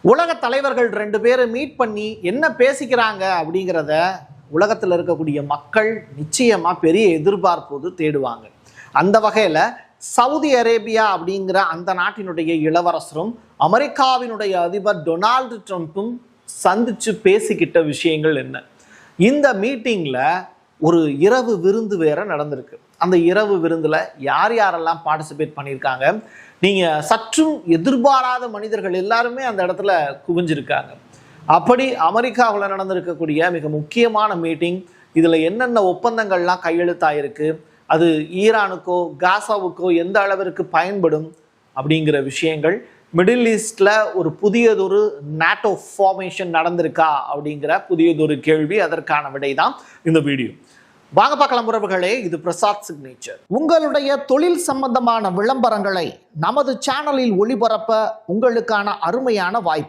உலக தலைவர்கள் 2 பேரும் மீட் பண்ணி என்ன பேசிக்கிறாங்க அப்படிங்கிறத உலகத்தில் இருக்கக்கூடிய மக்கள் நிச்சயமா பெரிய எதிர்பார்ப்போடு தேடுவாங்க. அந்த வகையில் சவுதி அரேபியா அப்படிங்கிற அந்த நாட்டினுடைய இளவரசரும் அமெரிக்காவினுடைய அதிபர் டொனால்டு ட்ரம்ப்பும் சந்திச்சு பேசிக்கிட்ட விஷயங்கள் என்ன? இந்த மீட்டிங்கில் ஒரு இரவு விருந்து வேற நடந்திருக்கு. அந்த இரவு விருந்தில் யார் யாரெல்லாம் பார்ட்டிசிபேட் பண்ணியிருக்காங்க, நீங்கள் சற்றும் எதிர்பாராத மனிதர்கள் எல்லாருமே அந்த இடத்துல குவிஞ்சிருக்காங்க. அப்படி அமெரிக்காவில் நடந்திருக்கக்கூடிய மிக முக்கியமான மீட்டிங், இதில் என்னென்ன ஒப்பந்தங்கள்லாம் கையெழுத்தாயிருக்கு, அது ஈரானுக்கோ காசாவுக்கோ எந்த அளவிற்கு பயன்படும் அப்படிங்கிற விஷயங்கள், மிடில் ஈஸ்டில் ஒரு புதியதொரு நாட்டோ ஃபார்மேஷன் நடந்திருக்கா அப்படிங்கிற புதியதொரு கேள்வி, அதற்கான விடை தான் இந்த வீடியோ. வாங்க பார்க்கலாம் உறவுகளே, இது பிரசாத் சிக்னேச்சர். உங்களுடைய தொழில் சம்பந்தமான விளம்பரங்களை நமது சேனலில் ஒளிபரப்ப உங்களுக்கான அருமையான வாய்ப்பு.